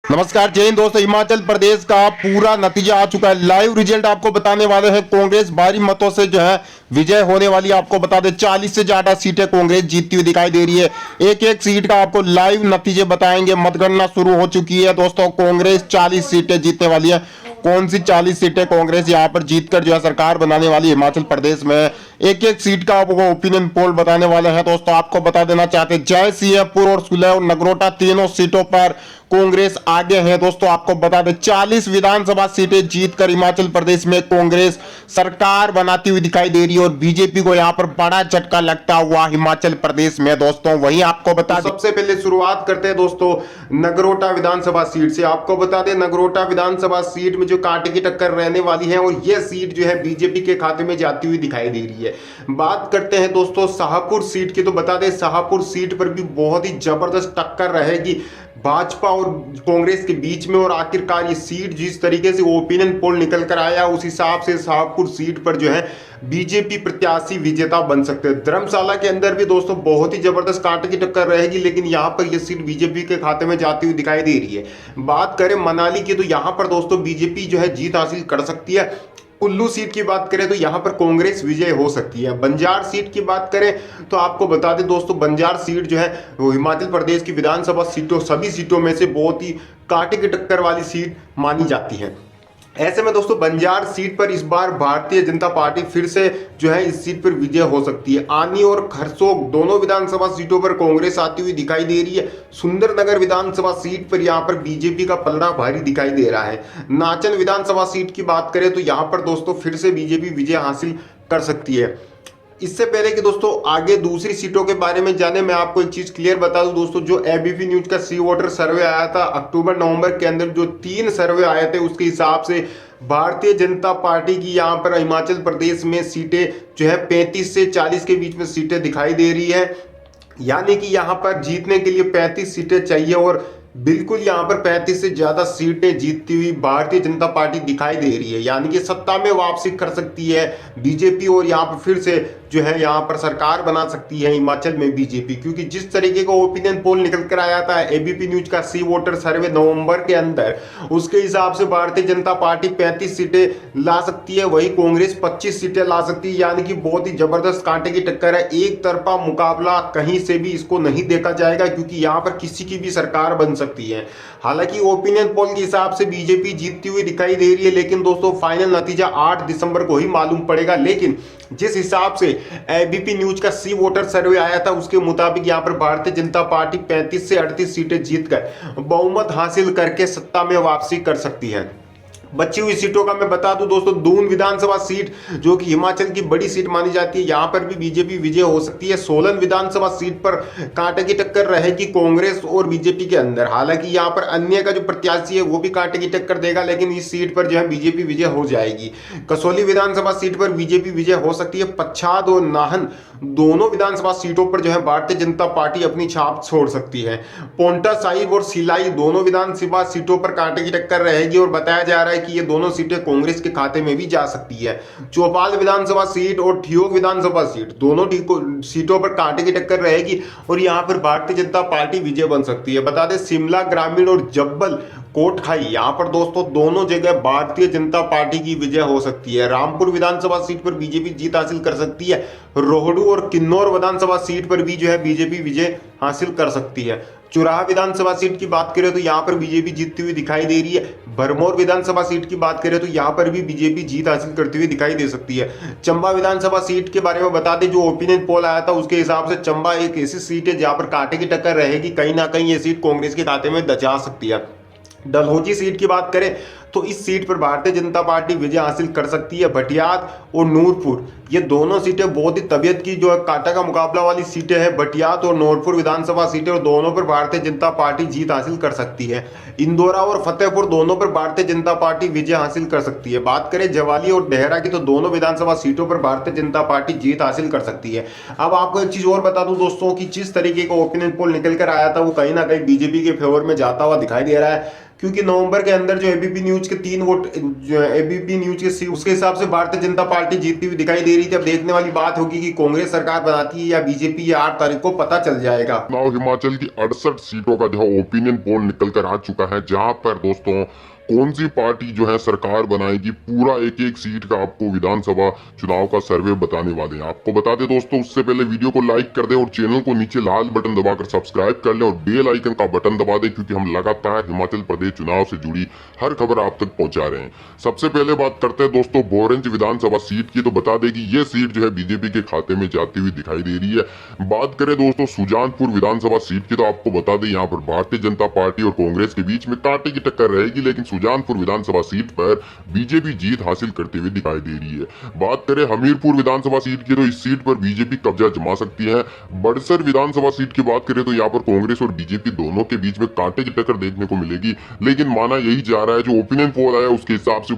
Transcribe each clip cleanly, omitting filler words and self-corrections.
नमस्कार जय हिंद दोस्तों। हिमाचल प्रदेश का पूरा नतीजा आ चुका है। लाइव रिजल्ट आपको बताने वाले हैं। कांग्रेस भारी मतों से जो है विजय होने वाली है। आपको बता दें 40 से ज्यादा सीटें कांग्रेस जीतती हुई दिखाई दे रही है। एक एक सीट का आपको लाइव नतीजे बताएंगे। मतगणना शुरू हो चुकी है दोस्तों। कांग्रेस 40 सीटें जीतने वाली है। कौन सी 40 सीटें कांग्रेस यहां पर जीतकर जो है सरकार बनाने वाली है हिमाचल प्रदेश में। एक एक सीट का आपको ओपिनियन पोल बताने वाले हैं दोस्तों। आपको बता देना चाहते हैं जय सिंहपुर और सुलह और नगरोटा तीनों सीटों पर कांग्रेस आगे है दोस्तों। आपको बता दें 40 विधानसभा सीटें जीतकर हिमाचल प्रदेश में कांग्रेस सरकार बनाती हुई दिखाई दे रही है और बीजेपी को यहां पर बड़ा झटका लगता हुआ हिमाचल प्रदेश में दोस्तों। वहीं आपको बता दें सबसे पहले शुरुआत करते हैं दोस्तों नगरोटा विधानसभा सीट से। आपको बता दें नगरोटा विधानसभा सीट में जो कांटे की टक्कर रहने वाली है और यह सीट जो है बीजेपी के खाते में जाती हुई दिखाई दे रही है। बात करते हैं दोस्तों शाहपुर सीट की, तो बता दें शाहपुर सीट पर भी बहुत ही जबरदस्त टक्कर रहेगी भाजपा और कांग्रेस के बीच में। और आखिरकार ये सीट जिस तरीके से ओपिनियन पोल निकल कर आया उस हिसाब से शाहपुर सीट पर जो है बीजेपी प्रत्याशी विजेता बन सकते हैं। धर्मशाला के अंदर भी दोस्तों बहुत ही जबरदस्त कांटे की टक्कर रहेगी, लेकिन यहां पर यह सीट बीजेपी के खाते में जाती हुई दिखाई दे रही है। बात करें मनाली की, तो यहां पर दोस्तों बीजेपी जो है जीत हासिल कर सकती है। कुल्लू सीट की बात करें तो यहां पर कांग्रेस विजय हो सकती है। बंजार सीट की बात करें तो आपको बता दें दोस्तों बंजार सीट जो है वो हिमाचल प्रदेश की विधानसभा सीटों सभी सीटों में से बहुत ही कांटे की टक्कर वाली सीट मानी जाती है। ऐसे में दोस्तों बंजार सीट पर इस बार भारतीय जनता पार्टी फिर से जो है इस सीट पर विजय हो सकती है। आनी और खरसोग दोनों विधानसभा सीटों पर कांग्रेस आती हुई दिखाई दे रही है। सुंदरनगर विधानसभा सीट पर यहां पर बीजेपी का पलड़ा भारी दिखाई दे रहा है। नाचन विधानसभा सीट की बात करें तो यहां पर दोस्तों फिर से बीजेपी विजय हासिल कर सकती है। इससे पहले कि दोस्तों आगे दूसरी सीटों के बारे में जाने, मैं आपको एक चीज क्लियर बता दूं दोस्तों। जो एबीपी न्यूज का सी वोटर सर्वे आया था अक्टूबर नवंबर के अंदर, जो 3 सर्वे आए थे उसके हिसाब से भारतीय जनता पार्टी की यहां पर हिमाचल प्रदेश में सीटें जो है 35 से 40 के बीच में सीटें दिखाई दे रही है। यानी कि यहां पर जीतने के लिए 35 सीटें चाहिए और बिल्कुल यहां पर 35 से ज्यादा सीटें जीतती हुई भारतीय जनता पार्टी दिखाई दे रही है। यानी कि सत्ता में वापसी कर सकती है बीजेपी और यहां पर फिर से जो है यहां पर सरकार बना सकती है हिमाचल में बीजेपी। क्योंकि जिस तरीके का ओपिनियन पोल निकल कर आया था एबीपी न्यूज का सी वोटर सर्वे नवंबर के अंदर, उसके हिसाब से भारतीय जनता पार्टी 35 सीटें ला सकती है, वही कांग्रेस 25 सीटें ला सकती है। यानी कि बहुत ही जबरदस्त कांटे की टक्कर है। एक तरफा मुकाबला कहीं से भी इसको नहीं देखा जाएगा क्योंकि यहां पर किसी की भी सरकार बन सकती है। हालांकि ओपिनियन पोल के हिसाब से बीजेपी जीतती हुई दिखाई दे रही है, लेकिन दोस्तों फाइनल नतीजा 8 दिसंबर को ही मालूम पड़ेगा। लेकिन जिस हिसाब से एबीपी न्यूज का सी वोटर सर्वे आया था उसके मुताबिक यहां पर भारतीय जनता पार्टी 35 से 38 सीटें जीतकर बहुमत हासिल करके सत्ता में वापसी कर सकती है। बची हुई सीटों का मैं बता दूं दोस्तों, दून विधानसभा सीट जो कि हिमाचल की बड़ी सीट मानी जाती है, यहां पर भी बीजेपी विजय हो सकती है। सोलन विधानसभा सीट पर कांटे की टक्कर रहेगी कांग्रेस और बीजेपी के अंदर। हालांकि यहां पर अन्य का जो प्रत्याशी है वो भी कांटे की टक्कर देगा, लेकिन इस सीट पर जो है बीजेपी विजय हो जाएगी। कसौली विधानसभा सीट पर बीजेपी विजय हो सकती है। पच्छाद और नाहन दोनों विधानसभा सीटों पर जो है भारतीय जनता पार्टी अपनी छाप छोड़ सकती है। पोंटा साहिब और सिलाई दोनों विधानसभा सीटों पर कांटे की टक्कर रहेगी और बताया जा रहा है कि ये दोनों सीटें कांग्रेस के खाते में भी जा सकती है। चौपाल विधानसभा सीट और ठियोग विधानसभा सीट दोनों सीटों पर कांटे की टक्कर रहेगी और यहां पर भारतीय जनता पार्टी विजय बन सकती है। बता दें शिमला ग्रामीण और जब्बल कोटखाई यहां पर दोस्तों दोनों जगह भारतीय जनता पार्टी की विजय हो सकती है। रामपुर विधानसभा सीट पर बीजेपी जीत हासिल कर सकती है। रोहडू और किन्नौर विधानसभा सीट पर भी जो है बीजेपी विजय हासिल कर सकती है। चुराह विधानसभा सीट की बात करें तो यहां पर बीजेपी जीतती हुई दिखाई दे रही है। भरमौर विधानसभा सीट की बात करें तो यहां पर भी बीजेपी जीत हासिल करती हुई दिखाई दे सकती है। चंबा विधानसभा सीट के बारे में बता दें, जो ओपिनियन पोल आया था उसके हिसाब से चंबा एक ऐसी सीट है जहां पर कांटे की टक्कर रहेगी। कहीं ना कहीं ये सीट कांग्रेस के खाते में जा सकती है। डलहौजी सीट की बात करें तो इस सीट पर भारतीय जनता पार्टी विजय हासिल कर सकती है। भटियात और नूरपुर ये दोनों सीटें बहुत ही तबियत की जो है कांटा का मुकाबला वाली सीटें हैं। भटियात और नूरपुर विधानसभा सीटें और दोनों पर भारतीय जनता पार्टी जीत हासिल कर सकती है। इंदौरा और फतेहपुर दोनों पर भारतीय जनता पार्टी विजय हासिल कर सकती है। बात करें जवाली और डेहरा की तो दोनों विधानसभा सीटों पर भारतीय जनता पार्टी जीत हासिल कर सकती है। अब आपको एक चीज और बता दूं दोस्तों कि जिस तरीके का ओपिनियन पोल निकल कर आया था वो कहीं ना कहीं बीजेपी के फेवर में जाता हुआ दिखाई दे रहा है। क्योंकि नवंबर के अंदर जो एबीपी न्यूज न्यूज के 3 वोट जो एबीपी न्यूज के सी, उसके हिसाब से भारतीय जनता पार्टी जीतती हुई दिखाई दे रही थी। अब देखने वाली बात होगी कि कांग्रेस सरकार बनाती है या बीजेपी, या 8 तारीख को पता चल जाएगा। हिमाचल की 68 सीटों का जो है ओपिनियन पोल निकल कर आ चुका है, जहां पर दोस्तों कौन सी पार्टी जो है सरकार बनाएगी, पूरा एक एक सीट का आपको विधानसभा चुनाव का सर्वे बताने वाले हैं। आपको बता दें दोस्तों, उससे पहले वीडियो को लाइक कर दें और चैनल को नीचे लाल बटन दबाकर सब्सक्राइब कर लें और बेल आइकन का बटन दबा दें, क्योंकि हम लगातार हिमाचल प्रदेश चुनाव से जुड़ी हर खबर आप तक पहुंचा रहे हैं। सबसे पहले बात करते हैं दोस्तों बोरंज विधानसभा सीट की, तो बता दें कि ये सीट जो है बीजेपी के खाते में जाती हुई दिखाई दे रही है। बात करें दोस्तों सुजानपुर विधानसभा सीट की, तो आपको बता दें यहाँ पर भारतीय जनता पार्टी और कांग्रेस के बीच में कांटे की टक्कर रहेगी, लेकिन सुजानपुर विधानसभा सीट पर बीजेपी जीत हासिल करते हुए दिखाई दे रही है। बात करें हमीरपुर विधानसभा सीट की, तो इस सीट पर बीजेपी कब्जा जमा सकती है। बड़सर विधानसभा सीट की बात करें तो यहाँ पर कांग्रेस और बीजेपी दोनों के बीच में कांटे की टक्कर देखने को मिलेगी, लेकिन माना यही जा रहा है, जो ओपिनियन पोल आया उसके हिसाब से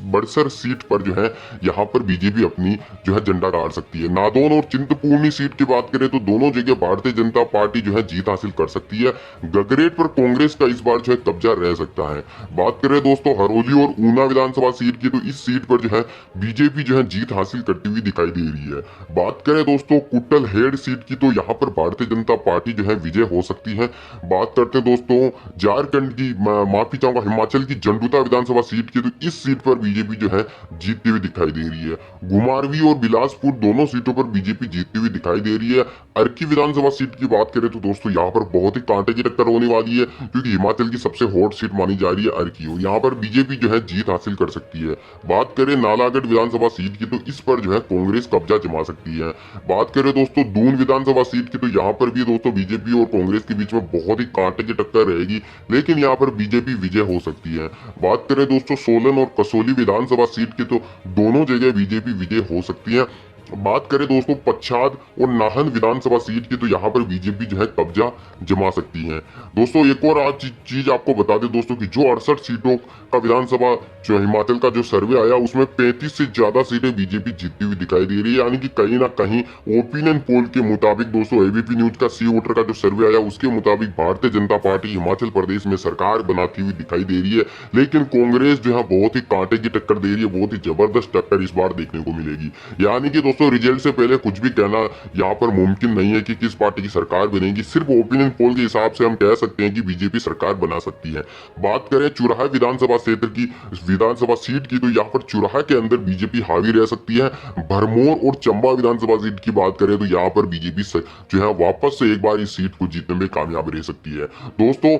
बड़सर सीट पर जो है यहाँ पर बीजेपी अपनी जो है झंडा गाड़ सकती है। नादौन और चिंतपूर्णी सीट की बात करें तो दोनों जगह भारतीय जनता पार्टी जो है जीत हासिल कर सकती है। गगरेट पर कांग्रेस का इस बार जो है कब्जा रह सकता है। बात करें दोस्तों हरोली और ऊना विधानसभा सीट की, तो इस सीट पर जो है बीजेपी जो है जीत हासिल करती हुई दिखाई दे रही है। बात करें दोस्तों कुट्टल हेड सीट की, तो यहाँ पर भारतीय जनता पार्टी जो है विजय हो सकती है। बात करते हैं दोस्तों झारखंड की, माफी चाहूंगा, हिमाचल की झंडुता विधानसभा सीट की, तो इस सीट पर बीजेपी जो है जीतती हुई दिखाई दे रही है। घुमारवी और बिलासपुर दोनों सीटों पर बीजेपी जीतती हुई दिखाई दे रही है। अर्की विधानसभा सीट की बात करें तो दोस्तों यहाँ पर बहुत ही कांटे की टक्कर होने वाली है, क्योंकि हिमाचल की सबसे हॉट सीट मानी जा रही है अर्की, और यहाँ पर बीजेपी जो है जीत हासिल कर सकती है। बात करें नालागढ़ विधानसभा सीट की, तो इस पर जो है कांग्रेस कब्जा जमा सकती है। बात करें दोस्तों दून विधानसभा सीट की, तो यहाँ पर भी दोस्तों बीजेपी और कांग्रेस के बीच में बहुत ही कांटे की टक्कर रहेगी, लेकिन यहाँ पर बीजेपी विजय हो सकती है। बात करें दोस्तों सोलन और कसौली विधानसभा सीट की, तो दोनों जगह बीजेपी विजय हो सकती है। बात करें दोस्तों पच्छाद और नाहन विधानसभा सीट की, तो यहाँ पर बीजेपी जो है कब्जा जमा सकती है। दोस्तों एक और आज चीज आपको बता दें दोस्तों कि जो 68 सीटों का विधानसभा जो हिमाचल का जो सर्वे आया उसमें 35 से ज्यादा सीटें बीजेपी जीतती हुई दिखाई दे रही है, यानी कि कहीं ना कहीं ओपिनियन पोल के मुताबिक दोस्तों एबीपी न्यूज का सी वोटर का जो सर्वे आया उसके मुताबिक भारतीय जनता पार्टी हिमाचल प्रदेश में सरकार बनाती हुई दिखाई दे रही है, लेकिन कांग्रेस जो है बहुत ही कांटे की टक्कर दे रही है, बहुत ही जबरदस्त टक्कर इस बार देखने को मिलेगी। यानी कि दोस्तों रिजल्ट से पहले कुछ भी कहना यहाँ पर मुमकिन नहीं है कि किस पार्टी की सरकार बनेगी। सिर्फ ओपिनियन पोल के हिसाब से हम कह सकते हैं कि बीजेपी सरकार बना सकती है। बात करें चुराहा विधानसभा क्षेत्र की, विधानसभा सीट की, तो यहाँ पर चुराहा के अंदर बीजेपी हावी रह सकती है। भरमौर और चंबा विधानसभा सीट की बात करें तो यहाँ पर बीजेपी जो है वापस से एक बार इस सीट को जीतने में कामयाब रह सकती है। दोस्तों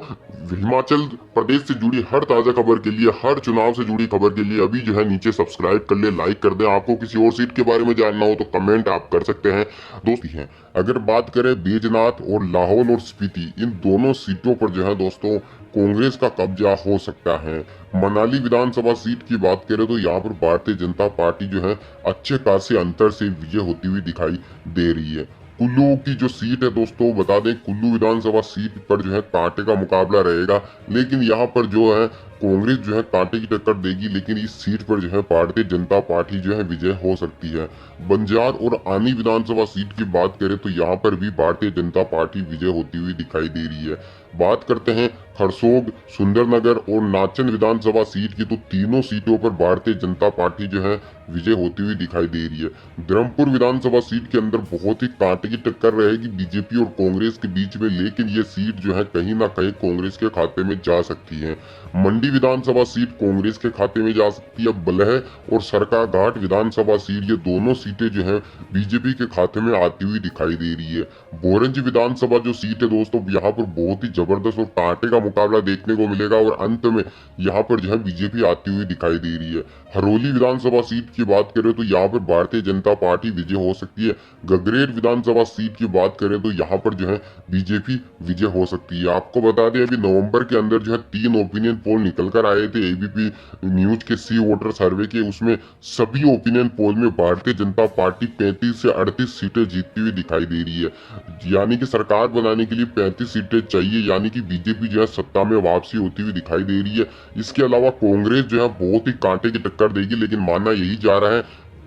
हिमाचल प्रदेश से जुड़ी हर ताजा खबर के लिए, हर चुनाव से जुड़ी खबर के लिए अभी जो है नीचे सब्सक्राइब कर ले, लाइक कर दे। आपको किसी और सीट के बारे में जानना हो तो कमेंट आप कर सकते हैं दोस्त हैं। अगर बात करें बैजनाथ और लाहौल और स्पीति, इन दोनों सीटों पर जो है दोस्तों कांग्रेस का कब्जा हो सकता है। मनाली विधानसभा सीट की बात करें तो यहाँ पर भारतीय जनता पार्टी जो है अच्छे खासे अंतर से विजय होती हुई दिखाई दे रही है। कुल्लू की जो सीट है दोस्तों बता दें, कुल्लू विधानसभा सीट पर जो है कांटे का मुकाबला रहेगा, लेकिन यहाँ पर जो है कांग्रेस जो है कांटे की टक्कर देगी, लेकिन इस सीट पर जो है भारतीय जनता पार्टी जो है विजय हो सकती है। बंजार और आनी विधानसभा सीट की बात करें तो यहाँ पर भी भारतीय जनता पार्टी विजय होती हुई दिखाई दे रही है। बात करते हैं खरसोग, सुंदरनगर और नाचन विधानसभा सीट की, तो तीनों सीटों पर भारतीय जनता पार्टी जो है विजय होती हुई दिखाई दे रही है। धर्मपुर विधानसभा सीट के अंदर बहुत ही कांटे की टक्कर रहेगी बीजेपी और कांग्रेस के बीच में, लेकिन ये सीट जो है कहीं ना कहीं कांग्रेस के खाते में जा सकती है। मंडी विधानसभा सीट कांग्रेस के खाते में जा सकती है। बलह और सरकाघाट विधानसभा सीट, ये दोनों सीटें जो है बीजेपी के खाते में आती हुई दिखाई दे रही है। बोरंज विधानसभा जो सीट है दोस्तों, यहाँ पर बहुत ही जबरदस्त और कांटे का मुकाबला देखने को मिलेगा और अंत में यहाँ पर जो है बीजेपी आती हुई दिखाई दे रही है। हरोली विधानसभा सीट की बात करें तो यहाँ पर भारतीय जनता पार्टी विजय हो सकती है। गगरेट विधानसभा सीट की बात करें तो यहाँ पर जो है बीजेपी विजय हो सकती है। आपको बता दें अभी नवंबर के अंदर जो है 3 ओपिनियन पोल निकल कर आए थे एबीपी न्यूज के सी वोटर सर्वे के, उसमें सभी ओपिनियन पोल में भारतीय जनता पार्टी 35 से 38 सीटें जीतती हुई दिखाई दे रही है। यानी कि सरकार बनाने के लिए 35 सीटें चाहिए, यानी कि बीजेपी जो है सत्ता में वापसी होती हुई दिखाई दे रही है। इसके अलावा कांग्रेस जो है बहुत ही कांटे की टक्कर देगी, लेकिन मानना यही जा रहा है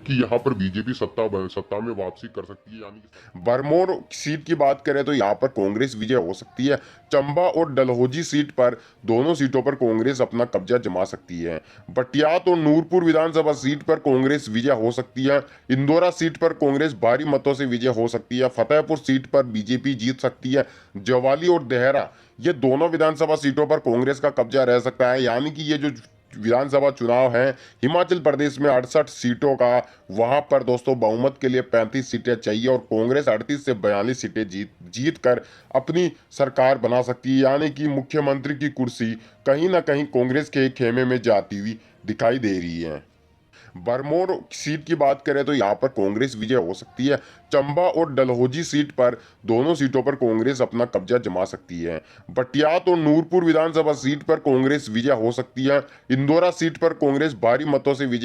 कि यहाँ पर बीजेपी सत्ता में वापसी कर सकती है, यानी कि बरमोर सीट की बात करें तो यहाँ पर कांग्रेस विजय हो सकती है। चंबा और डलहौजी सीट पर, दोनों सीटों पर कांग्रेस अपना कब्जा जमा सकती है। बटियात और नूरपुर विधानसभा सीट पर कांग्रेस विजय हो सकती है। इंदौरा सीट पर कांग्रेस भारी मतों से विजय हो सकती है। फतेहपुर सीट पर बीजेपी जीत सकती है। जवाली और देहरा, ये दोनों विधानसभा सीटों पर कांग्रेस का कब्जा रह सकता है। यानी कि ये जो विधानसभा चुनाव है हिमाचल प्रदेश में 68 सीटों का, वहां पर दोस्तों बहुमत के लिए 35 सीटें चाहिए और कांग्रेस 38 से 42 सीटें जीत कर अपनी सरकार बना सकती है। यानी कि मुख्यमंत्री की कुर्सी कहीं ना कहीं कांग्रेस के खेमे में जाती हुई दिखाई दे रही है। बरमोर सीट की बात करें तो यहाँ पर कांग्रेस विजय हो सकती है। चंबा और डलहौजी सीट पर, दोनों सीटों पर कांग्रेस अपना कब्जा जमा सकती है। बटियात और नूरपुर विधानसभा सीट पर कांग्रेस विजय हो सकती है। इंदौरा सीट पर कांग्रेस भारी मतों से विजय